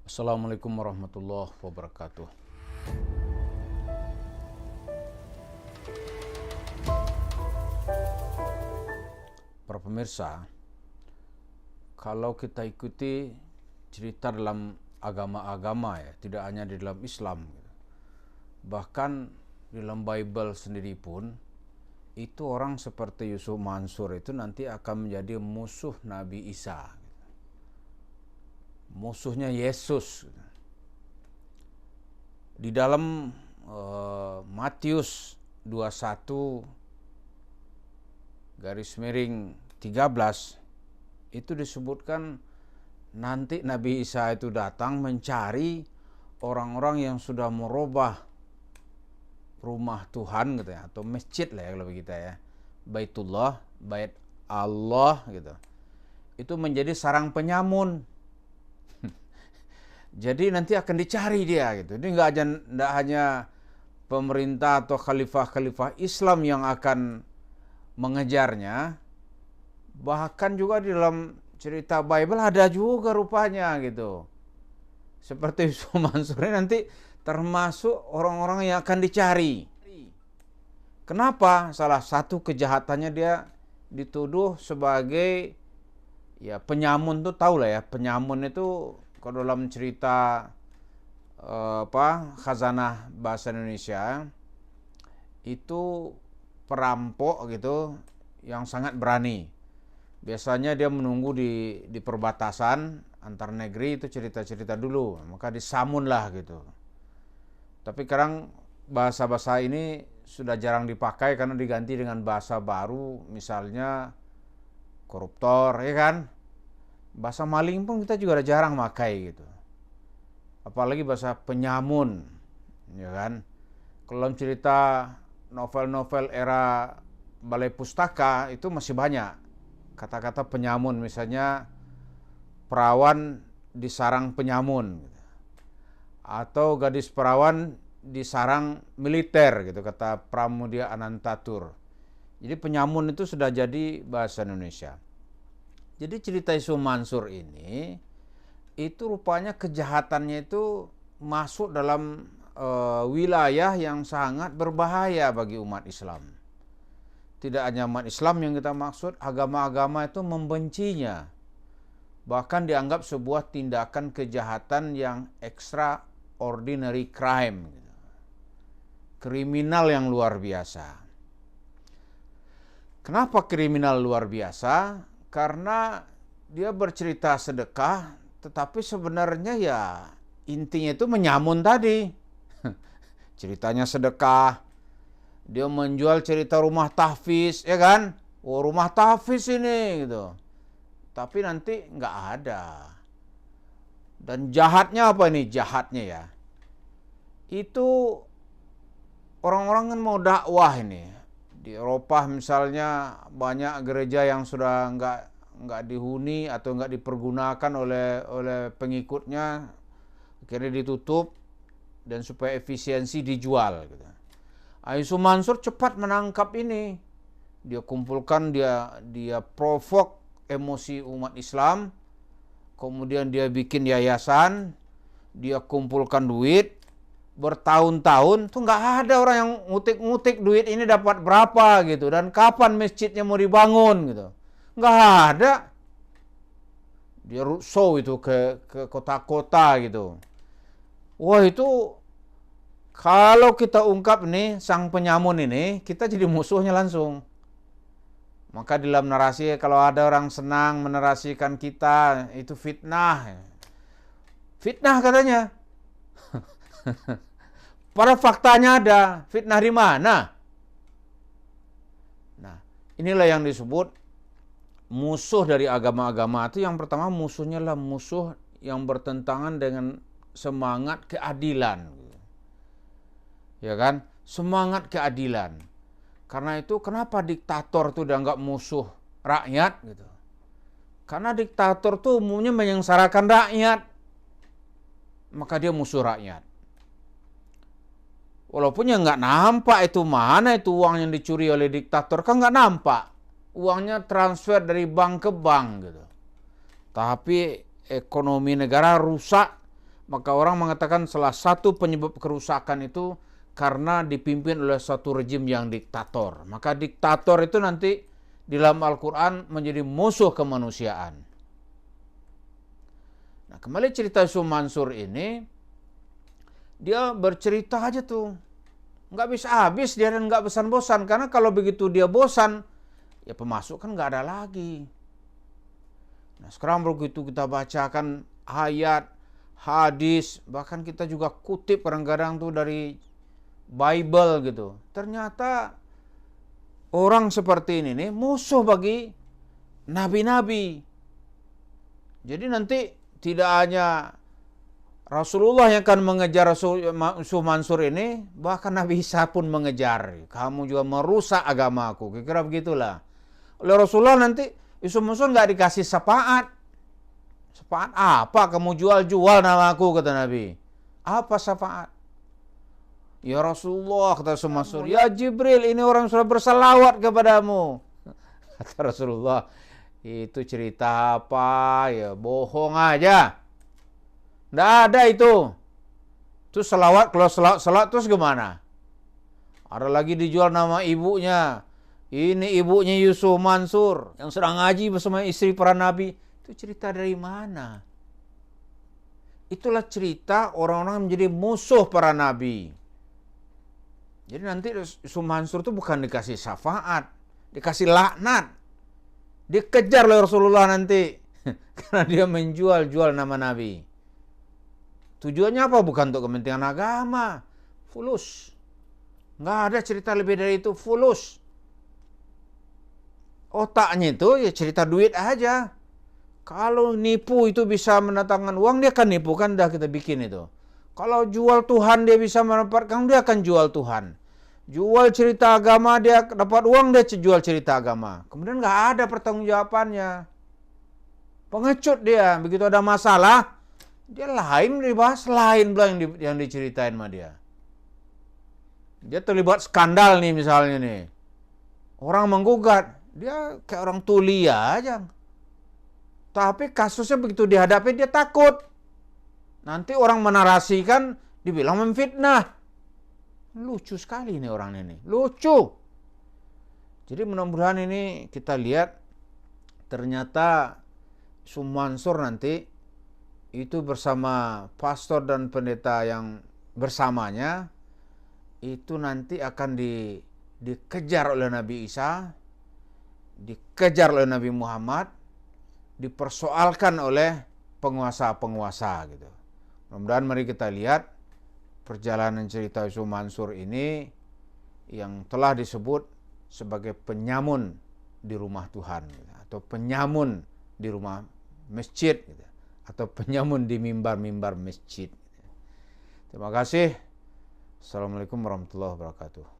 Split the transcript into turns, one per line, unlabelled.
Assalamualaikum warahmatullahi wabarakatuh. Para pemirsa, kalau kita ikuti cerita dalam agama-agama ya, tidak hanya di dalam Islam, bahkan di dalam Bible sendiri pun, itu orang seperti Yusuf Mansur itu nanti akan menjadi musuh Nabi Isa, musuhnya Yesus. Di dalam Matius 21 garis miring 13 itu disebutkan nanti Nabi Isa itu datang mencari orang-orang yang sudah merubah rumah Tuhan gitu ya, atau masjid lah ya kalau kita ya, Baitullah, Bait Allah gitu, itu menjadi sarang penyamun. Jadi nanti akan dicari dia gitu. Ini nggak hanya pemerintah atau khalifah-khalifah Islam yang akan mengejarnya, bahkan juga di dalam cerita Bible ada juga rupanya gitu. Seperti Yusuf Mansur ini nanti termasuk orang-orang yang akan dicari. Kenapa? Salah satu kejahatannya dia dituduh sebagai ya penyamun, tuh tahu lah ya, penyamun itu kalau dalam cerita khazanah bahasa Indonesia itu perampok gitu yang sangat berani. Biasanya dia menunggu di perbatasan antar negeri, itu cerita-cerita dulu, maka disamun lah gitu. Tapi sekarang bahasa-bahasa ini sudah jarang dipakai karena diganti dengan bahasa baru, misalnya koruptor, ya kan? Bahasa maling pun kita juga jarang pakai gitu. Apalagi bahasa penyamun, ya kan? Kalau cerita novel-novel era balai pustaka itu masih banyak kata-kata penyamun, misalnya perawan disarang penyamun gitu. Atau gadis perawan disarang militer gitu, kata Pramudia Anantatur. Jadi penyamun itu sudah jadi bahasa Indonesia. Jadi cerita Yusuf Mansur ini itu rupanya kejahatannya itu masuk dalam wilayah yang sangat berbahaya bagi umat Islam. Tidak hanya umat Islam yang kita maksud, agama-agama itu membencinya. Bahkan dianggap sebuah tindakan kejahatan yang extraordinary crime. Kriminal yang luar biasa. Kenapa kriminal luar biasa? Karena dia bercerita sedekah, tetapi sebenarnya ya intinya itu menyamun tadi. Ceritanya sedekah, dia menjual cerita rumah tahfiz, ya kan? Oh, rumah tahfiz ini gitu. Tapi nanti nggak ada. Dan jahatnya apa ini? Jahatnya ya, itu orang-orang kan mau dakwah ini. Di Eropa misalnya banyak gereja yang sudah nggak dihuni atau nggak dipergunakan oleh pengikutnya, akhirnya ditutup dan supaya efisiensi dijual gitu. Yusuf Mansur cepat menangkap ini. Dia kumpulkan, dia provok emosi umat Islam, kemudian dia bikin yayasan, dia kumpulkan duit bertahun-tahun, tuh nggak ada orang yang ngutik-ngutik duit ini dapat berapa gitu dan kapan masjidnya mau dibangun gitu, nggak ada. Dia show itu ke kota-kota gitu. Wah, itu kalau kita ungkap nih sang penyamun ini, kita jadi musuhnya langsung. Maka di dalam narasi, kalau ada orang senang menarasikan kita, itu fitnah. Fitnah katanya. Pada faktanya ada. Fitnah di mana? Nah, inilah yang disebut musuh dari agama-agama itu. Yang pertama, musuhnya adalah musuh yang bertentangan dengan semangat keadilan. Ya kan? Semangat keadilan. Karena itu kenapa diktator itu dianggap musuh rakyat gitu? Karena diktator itu umumnya menyengsarakan rakyat. Maka dia musuh rakyat. Walaupun ya nggak nampak itu mana itu uang yang dicuri oleh diktator, kan nggak nampak. Uangnya transfer dari bank ke bank gitu. Tapi ekonomi negara rusak Maka orang mengatakan salah satu penyebab kerusakan itu karena dipimpin oleh suatu rejim yang diktator. Maka diktator itu nanti di dalam Al-Quran menjadi musuh kemanusiaan. Nah, kembali cerita Yusuf Mansur ini, dia bercerita aja tuh. Nggak bisa habis dia dan nggak bosan-bosan. Karena kalau begitu dia bosan, ya pemasukan nggak ada lagi. Nah, sekarang begitu kita bacakan ayat, hadis, bahkan kita juga kutip kadang-kadang tuh dari Bible gitu. Ternyata orang seperti ini nih musuh bagi nabi-nabi. Jadi nanti tidak hanya Rasulullah yang akan mengejar Yusuf Mansur ini, bahkan Nabi Isa pun mengejar. Kamu juga merusak agamaku. Kira-kira begitulah. Oleh Rasulullah nanti Yusuf Mansur nggak dikasih syafaat. Syafaat apa? Kamu jual-jual namaku, kata Nabi. Apa syafaat? Ya Rasulullah, kata Yusuf Mansur. Ya Jibril, ini orang sudah bersalawat kepadamu. Kata Rasulullah, itu cerita apa? Ya bohong aja. Nggak ada itu. Terus salawat, kalau salawat terus gimana? Ada lagi dijual nama ibunya. Ini ibunya Yusuf Mansur yang sedang ngaji bersama istri para nabi. Itu cerita dari mana? Itulah cerita orang-orang menjadi musuh para nabi. Jadi nanti Yusuf Mansur itu bukan dikasih syafaat, dikasih laknat. Dikejar oleh Rasulullah nanti. Karena dia menjual-jual nama nabi. Tujuannya apa? Bukan untuk kepentingan agama. Fulus. Nggak ada cerita lebih dari itu. Fulus. Otaknya itu ya cerita duit aja. Kalau nipu itu bisa mendatangkan uang, dia akan nipu, kan dah kita bikin itu. Kalau jual Tuhan dia bisa mendapatkan, dia akan jual Tuhan. Jual cerita agama, dia dapat uang, dia jual cerita agama. Kemudian nggak ada pertanggungjawabannya. Pengecut dia, begitu ada masalah, dia lain dibahas, lain pula yang diceritain sama dia. Dia terlibat skandal nih misalnya nih. Orang menggugat, dia kayak orang tulia aja. Tapi kasusnya begitu dihadapi dia takut. Nanti orang menarasikan, dibilang memfitnah. Lucu sekali nih orang ini. Lucu. Jadi mudah-mudahan ini kita lihat ternyata Yusuf Mansur nanti itu bersama pastor dan pendeta yang bersamanya itu nanti akan dikejar oleh Nabi Isa, dikejar oleh Nabi Muhammad, dipersoalkan oleh penguasa-penguasa gitu. Mudah-mudahan mari kita lihat perjalanan cerita Yusuf Mansur ini yang telah disebut sebagai penyamun di rumah Tuhan gitu, atau penyamun di rumah masjid gitu, atau penyamun di mimbar-mimbar masjid. Terima kasih. Assalamualaikum warahmatullahi wabarakatuh.